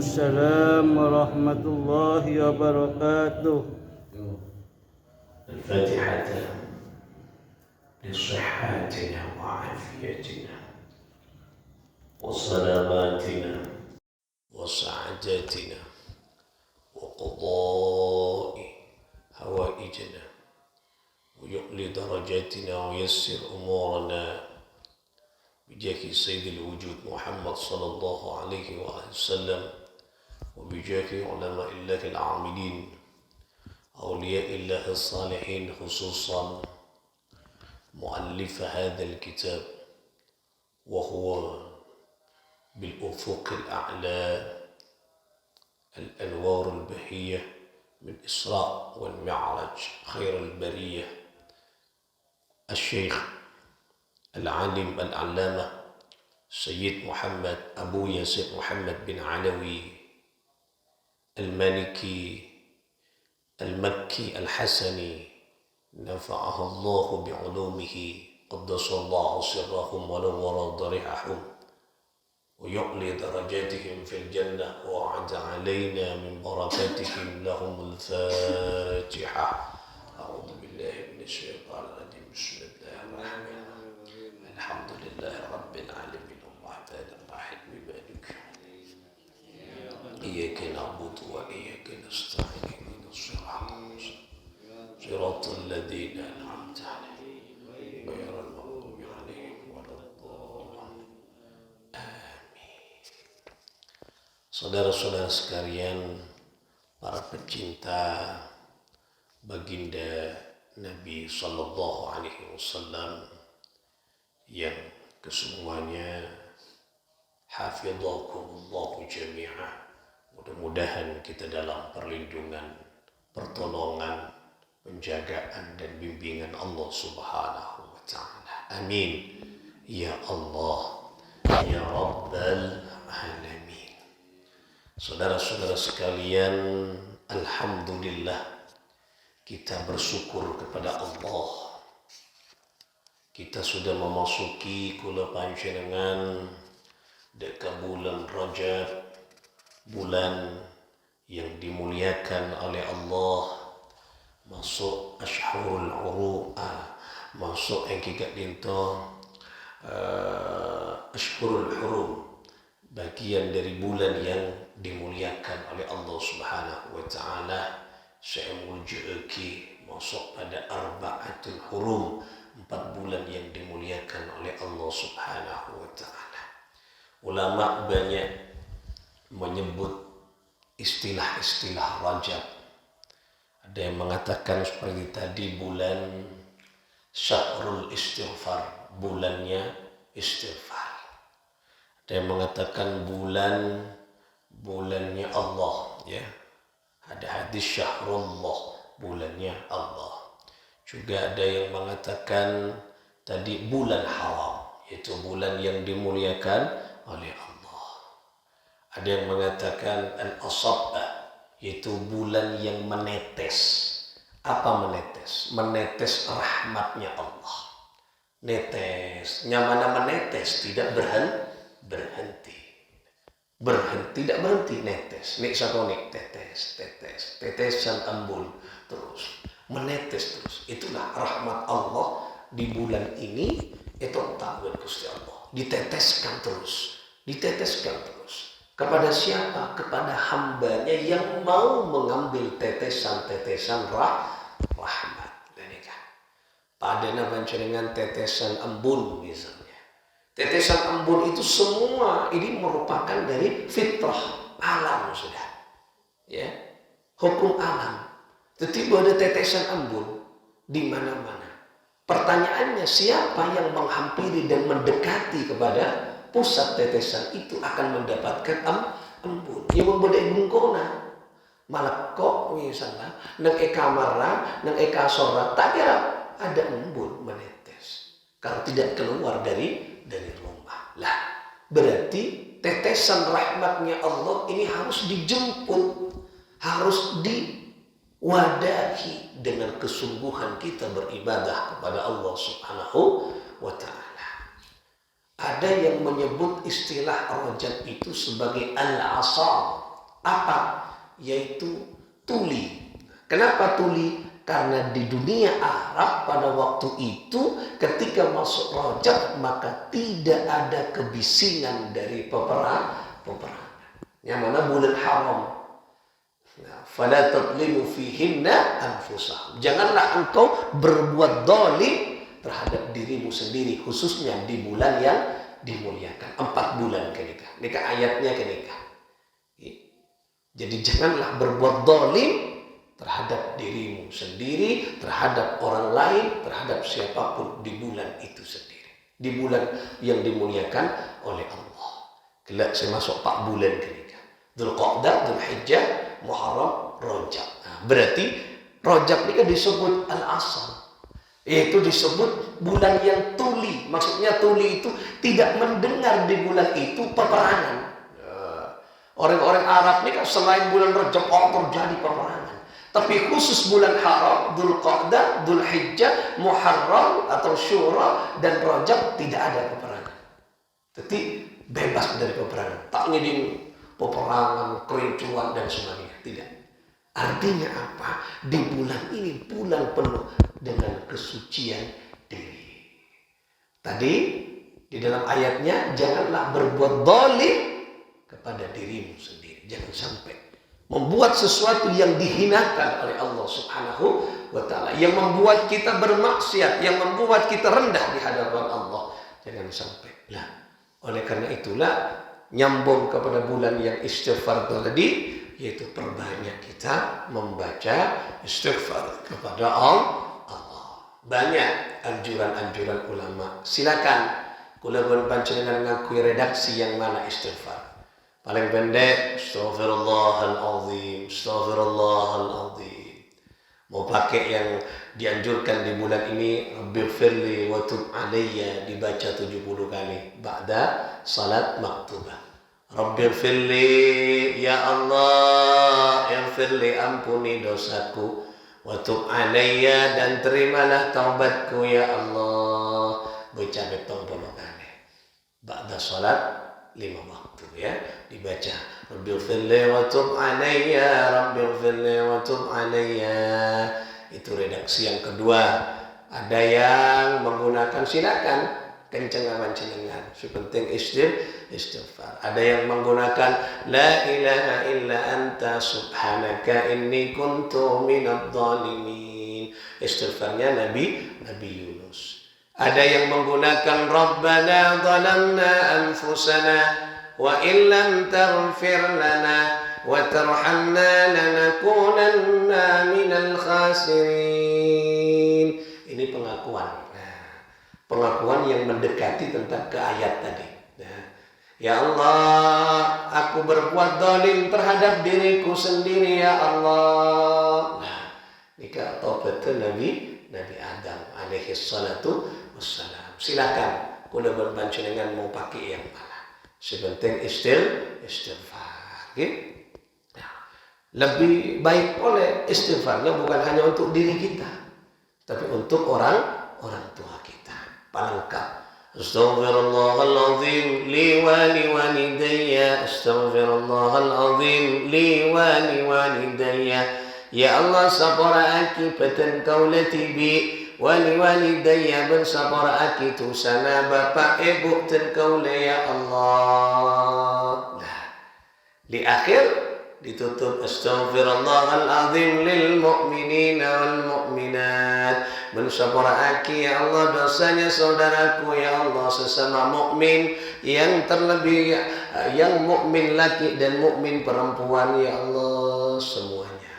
Waalaikumsalam warahmatullahi wabarakatuh. الفاتحة لصحتنا وعافيتنا وسلاماتنا وسعادتنا وقضاء هوائجنا ويعلي درجاتنا ويسر أمورنا بجاه سيد الوجود محمد صلى الله عليه وآله وسلم وبجاه علماء الله العاملين أولياء الله الصالحين خصوصا مؤلف هذا الكتاب وهو بالأفق الأعلى الأنوار البهية من إسراء والمعرج خير البرية الشيخ العالم العلامة سيد محمد أبو ياسر محمد بن علوي المالكي المكي الحسني نفعه الله بعلومه قدس الله سرهم ونور ضريحهم ويعلي درجاتهم في الجنة ووعد علينا من بركاتهم لهم الفاتحة أعوذ بالله من الشيطان الرجيم بسم الله الرحمن الرحيم الحمد لله رب العالمين الرحمن الرحيم مالك إياك نعبد وإياك نستعين صراط الذين أنعمت عليهم غير المغضوب عليهم ولا الضالين آمين. Saudara-saudara sekalian, para pecinta baginda Nabi Sallallahu Alaihi Wasallam yang kesemuanya hafidhakumullahu jami'ah. Mudah-mudahan kita dalam perlindungan, pertolongan, penjagaan dan bimbingan Allah Subhanahu wa taala. Amin. Ya Allah, ya Rabbal alamin. Saudara-saudara sekalian, alhamdulillah kita bersyukur kepada Allah. Kita sudah memasuki kula panjenengan deka bulan Rajab, bulan yang dimuliakan oleh Allah, masuk Ashhurul Hurum, masuk yang kita dinto Ashhurul Hurum, bagian dari bulan yang dimuliakan oleh Allah Subhanahu wa taala. Saya muljuki masuk pada Arba'atul Hurum, 4 bulan yang dimuliakan oleh Allah Subhanahu wa taala. Ulama banyak menyebut istilah-istilah Rajab. Ada yang mengatakan seperti tadi bulan Syahrul Istighfar, bulannya istighfar. Ada yang mengatakan bulannya Allah, ya. Ada hadis Syahrullah, bulannya Allah. Juga ada yang mengatakan tadi bulan haram, yaitu bulan yang dimuliakan oleh Allah. Ada yang mengatakan al-asabah, yaitu bulan yang menetes. Apa menetes? Menetes rahmatnya Allah. Netes, nyamana menetes, tidak berhenti. Tidak berhenti, netes. Nek sakonik, tetes. Tetesan embun terus. Menetes terus. Itulah rahmat Allah di bulan ini. Itu takbir Gusti Allah. Diteteskan terus. Kepada siapa? Kepada hambanya yang mau mengambil tetesan-tetesan rahmat. Pada panjenengan tetesan embun misalnya. Tetesan embun itu semua ini merupakan dari fitrah alam sudah. Ya. Hukum alam. Tiba ada tetesan embun di mana-mana. Pertanyaannya, siapa yang menghampiri dan mendekati kepada pusat tetesan itu akan mendapatkan embun. Yang membedai bungkona. Malah kok misalnya nang eka marah, nang eka sorra, tak kira ada embun menetes. Kalau tidak keluar dari rumah. Lah, berarti tetesan rahmatnya Allah ini harus dijemput, harus diwadahi dengan kesungguhan kita beribadah kepada Allah Subhanahu wa ta'ala. Ada yang menyebut istilah Rajab itu sebagai al-asar. Apa? Yaitu tuli. Kenapa tuli? Karena di dunia Arab pada waktu itu ketika masuk Rajab maka tidak ada kebisingan dari peperangan. Yang mana bulan haram. Fala tadlimu fihinna anfusahum. Janganlah engkau berbuat zalim terhadap dirimu sendiri, khususnya di bulan yang dimuliakan. 4 bulan kenikah. Nikah ayatnya kenikah. Jadi janganlah berbuat zalim terhadap dirimu sendiri, terhadap orang lain, terhadap siapapun di bulan itu sendiri. Di bulan yang dimuliakan oleh Allah. Kelak saya masuk 4 bulan kenikah. Dzulqa'dah, Dzulhijjah, Muharram, Rajab. Nah, berarti Rajab ini kan disebut Al-Asr. Yaitu disebut bulan yang tuli. Maksudnya tuli itu tidak mendengar di bulan itu peperangan. Orang-orang Arab ini kan selain bulan Rajab terjadi peperangan. Tapi khusus bulan haram, Dzulqa'dah, Dzulhijjah, Muharram atau Syura dan Rajab tidak ada peperangan. Jadi bebas dari peperangan. Tak ngidin peperangan, kerincuan dan sebagainya. Tidak. Artinya apa? Di bulan ini bulan penuh dengan kesucian diri. Tadi di dalam ayatnya janganlah berbuat zalim kepada dirimu sendiri. Jangan sampai membuat sesuatu yang dihinakan oleh Allah Subhanahu wa taala, yang membuat kita bermaksiat, yang membuat kita rendah di hadapan Allah. Jangan sampai. Nah, oleh karena itulah nyambung kepada bulan yang istighfar tadi, yaitu perbanyak kita membaca istighfar kepada Allah. Banyak anjuran-anjuran ulama. Silakan kula panjenengan ngakui redaksi yang mana istighfar. Paling pendek, astaghfirullahalazim, astaghfirullahalazim. Mau pakai yang dianjurkan di bulan ini, Rabbighfirli wa tub alayya, dibaca 70 kali ba'da salat maktubah. Rabbighfirli, ya Allah, ighfirli, ampuni dosaku, wa tub alayya, dan terimalah taubatku ya Allah. Baca betong 10 kali ba'da salat 5 waktu ya, dibaca Rabbighfirli wa tub alayya, Rabbighfirli wa tub alayya. Itu redaksi yang kedua. Ada yang menggunakan, silakan kenceng panjenengan. Sepenting istighfar. Ada yang menggunakan la ilaha illa anta subhanaka inni kuntu minadh dhalimin. Istighfarnya Nabi Yunus. Ada yang menggunakan Rabbana dhalamna anfusana wa illam taghfir lana wa tarhamna lanakunanna minal khasirin. Ini pengakuan. Pengakuan yang mendekati tentang ke ayat tadi. Ya Allah, aku berbuat zalim terhadap diriku sendiri ya Allah. Nah, nikah taubat Nabi Adam alaihi salatu wassalam. Silakan kula panjenengan mau pakai yang mana. Sepenting istighfar. Gitu. Lebih baik oleh istighfarnya bukan hanya untuk diri kita, tapi untuk orang tua kita. Pelengkap. Astaghfirullahaladzim li wa liwalidayya, astaghfirullahaladzim li wa liwalidayya. Ya Allah, sapara aki peten kaulati bi wa liwalidayya, bersapara aki tu sana bapak ibu ten kaula ya Allah. Nah, di akhir ditutup astaghfirullahaladzim lil mu'minina wal mu'minat, bersapara aki ya Allah dosanya saudaraku ya Allah sesama mukmin, yang terlebih yang mukmin laki dan mukmin perempuan ya Allah semuanya.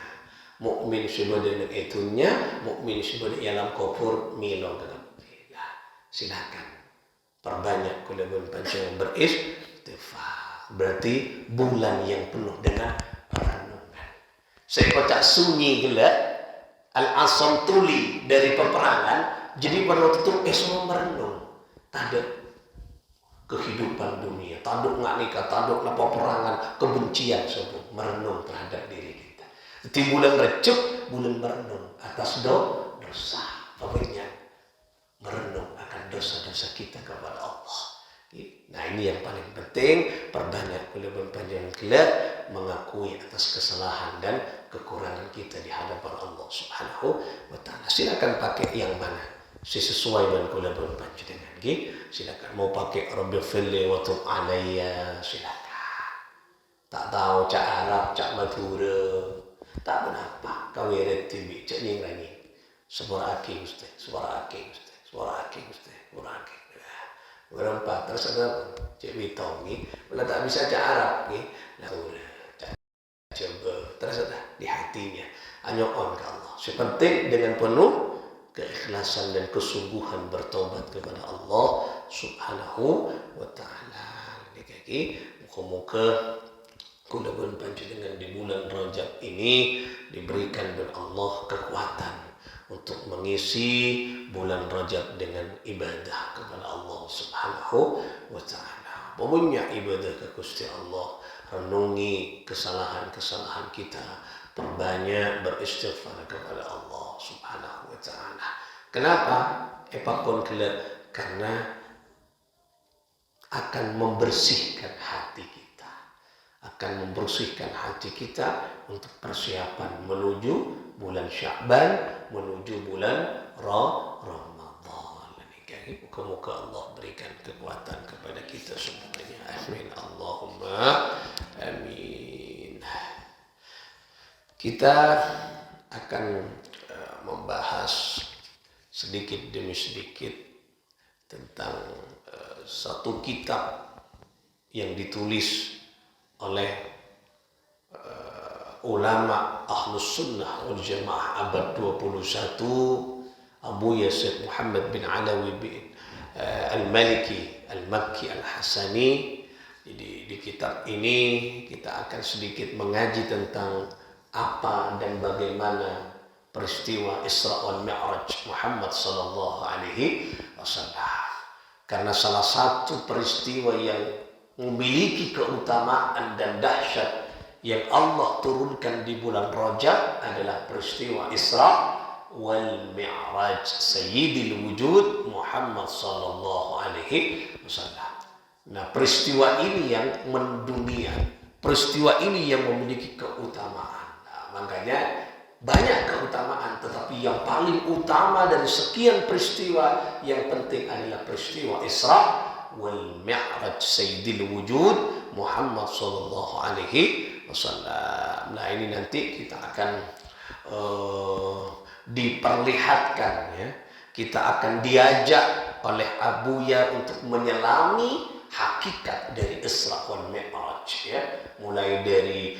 Mukmin sebagai itunya, mukmin sebagai alam kufur milo dalam. Silakan perbanyak kula panjenengan beristighfar. Berarti bulan yang penuh dengan renungan. Saya kocak sunyi gila al-asam tuli dari peperangan. Jadi pada waktu itu semua merenung. Tanda kehidupan dunia, tanduk nggak nikah, tanduk peperangan, kebencian semua merenung terhadap diri kita. Di bulan Rejab, bulan merenung atas dosa. Pokoknya merenung akan dosa-dosa kita kepada Allah. Nah ini yang paling penting, perbanyak kula panjenengan kelak mengakui atas kesalahan dan kekurangan kita di hadapan Allah Subhanahu wa taala. Silakan pakai yang mana sesuai dengan kula panjenengan nggih. Silakan mau pakai Rabbil firli wa tub alayya, silakan. Tak tahu cak Arab, cak Madura, tak benapa kau wirid tibi cak nyingrangi. Suara aki Ustaz, suara aki Ustaz, suara aki Ustaz, suara aki. Berempat terus ada cik Witong ni, bila tak bisa cak Arab ni, lah cak coba terus ada di hatinya, anyokon ke Allah. Sepenting dengan penuh keikhlasan dan kesungguhan bertobat kepada Allah Subhanahu wa taala. Niki muka-muka kula pun panjenengan di bulan Rajab ini diberikan oleh Allah kekuatan untuk mengisi bulan Rajab dengan ibadah kepada Allah Subhanahu wa taala. Pokoknya ibadah ke Gusti Allah, renungi kesalahan-kesalahan kita, perbanyak beristighfar kepada Allah Subhanahu wa taala. Kenapa? Epakon kela karena akan membersihkan hati kita. Akan membersihkan hati kita untuk persiapan menuju bulan Sya'ban, menuju bulan Ramadan. Muka-muka Allah berikan kekuatan kepada kita semuanya. Amin. Allahumma amin. Kita akan membahas sedikit demi sedikit tentang satu kitab yang ditulis oleh ulama Ahlus Sunnah wal Jamaah abad 21, Abu Yazid Muhammad bin Alawi bin Al-Maliki Al-Makki Al-Hasani. Jadi di kitab ini kita akan sedikit mengaji tentang apa dan bagaimana peristiwa Isra wal Mi'raj Muhammad sallallahu alaihi wasallam. Karena salah satu peristiwa yang memiliki keutamaan dan dahsyat yang Allah turunkan di bulan Rajab adalah peristiwa Isra wal Mi'raj Sayyidil Wujud Muhammad sallallahu alaihi wasallam. Nah, peristiwa ini yang mendunia, peristiwa ini yang memiliki keutamaan. Nah, makanya banyak keutamaan, tetapi yang paling utama dari sekian peristiwa yang penting adalah peristiwa Isra wal Mi'raj Sayyidil Wujud Muhammad sallallahu alaihi wasallam. Nah, ini nanti kita akan diperlihatkan ya. Kita akan diajak oleh Abuya untuk menyelami hakikat dari Isra wal Mi'raj ya. Mulai dari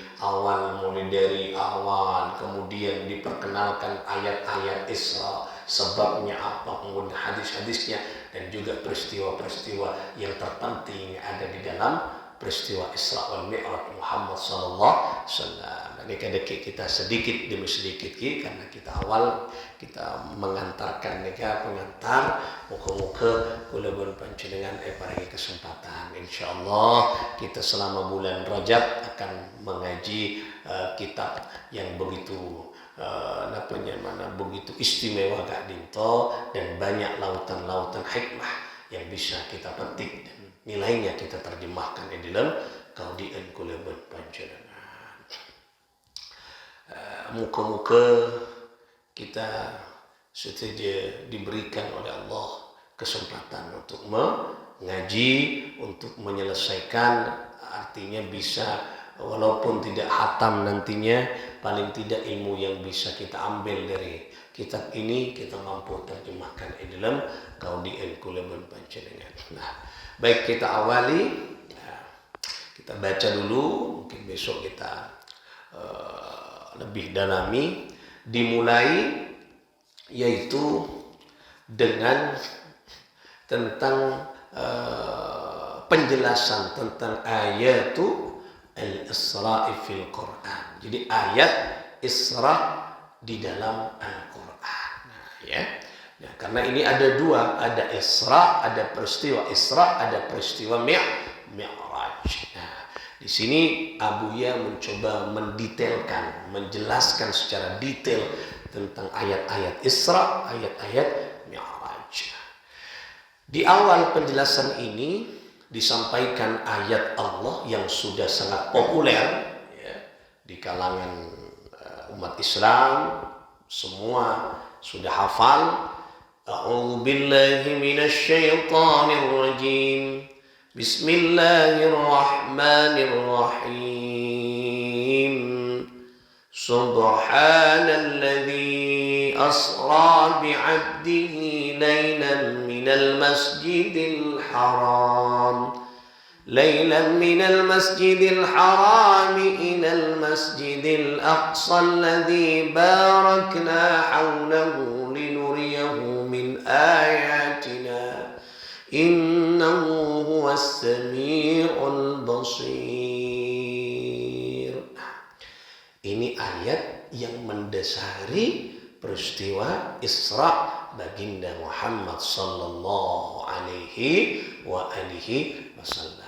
awal, kemudian diperkenalkan ayat-ayat Isra, sebabnya apa, kemudian hadis-hadisnya, dan juga peristiwa-peristiwa yang terpenting ada di dalam peristiwa Isra wal Mi'raj Muhammad sallallahu alaihi wasallam. Ini kadang kita sedikit demi sedikit karena kita awal kita mengantarkan pengantar muka-muka kula panjenengan paringi kesempatan. Insyaallah kita selama bulan Rajab akan mengaji kitab yang begitu begitu istimewa Kak Dinto, dan banyak lautan-lautan hikmah yang bisa kita petik dan nilainya kita terjemahkan di dalam kaudien kula panjenengan. Muka-muka kita setuju diberikan oleh Allah kesempatan untuk mengaji, untuk menyelesaikan, artinya bisa walaupun tidak hatam nantinya, paling tidak ilmu yang bisa kita ambil dari kitab ini kita mampu terjemahkan di dalam kaudien kula panjenengan. Nah, baik kita awali, kita baca dulu, mungkin besok kita lebih dalami. Dimulai yaitu dengan tentang penjelasan tentang ayatu al-Isra fil Quran. Jadi ayat Isra di dalam Al-Quran. Nah, ya. Nah, karena ini ada dua, ada Isra, ada peristiwa Isra, ada peristiwa Mi'raj. Nah, di sini Abuya mencoba mendetailkan, menjelaskan secara detail tentang ayat-ayat Isra, ayat-ayat Mi'raj. Di awal penjelasan ini disampaikan ayat Allah yang sudah sangat populer ya, di kalangan umat Islam, semua sudah hafal. A'udzu billahi minasy syaithanir rajim. Bismillahirrahmanirrahim. Subhanalladzi asra bi'abdihi laylan minal masjidil haram من المسجد الحرام إلى المسجد الأقصى الذي باركنا حوله لنريه من آياتنا إنه هو السميع البصير. Ini ayat yang mendasari peristiwa Isra baginda Muhammad sallallahu alaihi wa alihi wasallam.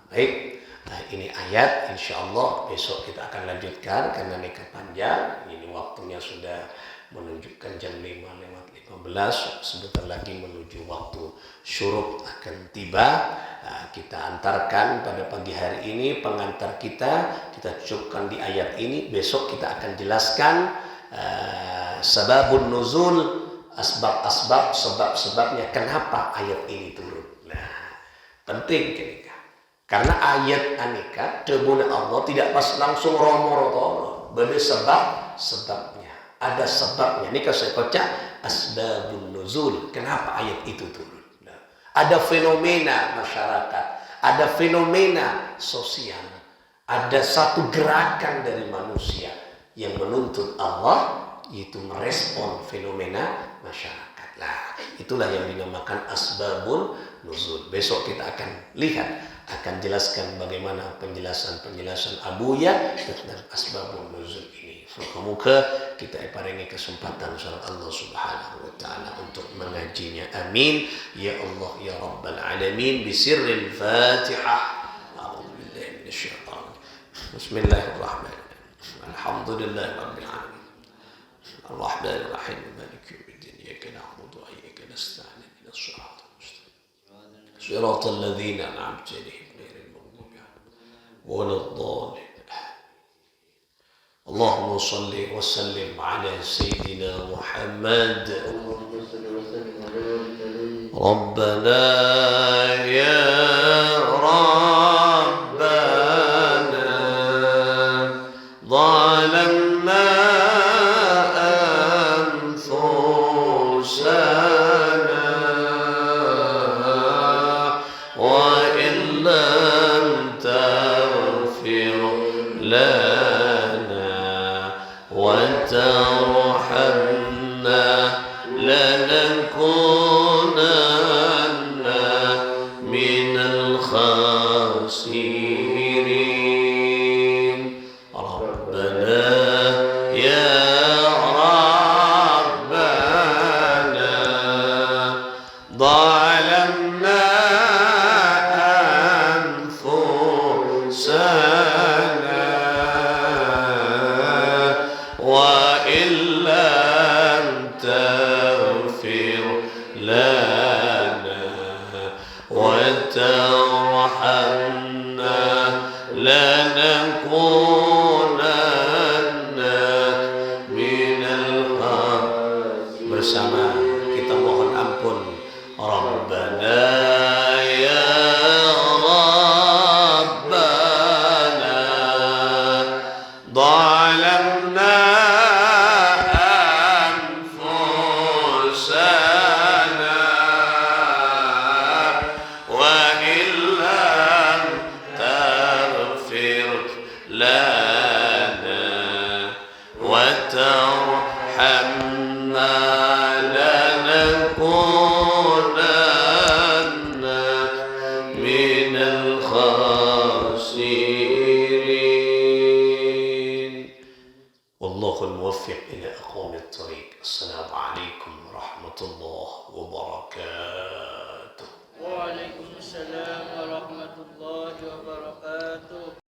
Baik, nah ini ayat insyaallah besok kita akan lanjutkan karena nikah panjang. Ini waktunya sudah menunjukkan jam 5:15, sebentar lagi menuju waktu syuruk akan tiba. Nah, kita antarkan pada pagi hari ini pengantar kita cukupkan di ayat ini. Besok kita akan jelaskan sababun nuzul, asbab-asbab, sebab-sebabnya kenapa ayat ini turun. Nah, penting kenika. Karena ayat anika debuna Allah tidak pas langsung romo-romo, beda sebabnya. Ada sebabnya. Nika saya baca asbabun nuzul. Kenapa ayat itu turun? Nah, ada fenomena masyarakat, ada fenomena sosial, ada satu gerakan dari manusia yang menuntut Allah, yaitu merespon fenomena masyarakat. Nah, itulah yang dinamakan asbabun nuzul. Besok kita akan lihat, akan jelaskan bagaimana penjelasan Abuya tentang asbabun nuzul ini. Semoga kita paringi kesempatan sama Allah Subhanahu wa taala untuk mengajinya. Amin ya Allah ya rabbal alamin. Bisirril Fatihah. A'udzu billahi minasyaitonir rajim. Bismillahirrahmanirrahim. Alhamdulillahirabbil alamin. Arrahmanir rahim. Maliki yaumiddin. Iyyaka na'budu wa iyyaka nasta'in. Ihdinas siratal mustaqim. Siratal ladzina an'amta 'alaihim. وللضالين. اللهم صل وسلم على سيدنا محمد. ربنا يا ربنا ظلمنا أنفسنا وإن لم تغفر لنا وترحمنا لنكونن من الخاسرين. ربنا يا ربنا ظلمنا أنفسنا وإن لم تغفر لنا وترحمنا لنكونن من الخاسرين. Bersama kita mohon ampun. Rabbana ya Rabbana ظلمنا أنفسنا وإن لم تغفر لنا وترحمنا لنكونن من الخاسرين. والله الموفق إلى أقوم الطريق. السلام عليكم ورحمة الله وبركاته. Waalaikumsalam warahmatullahi wabarakatuh.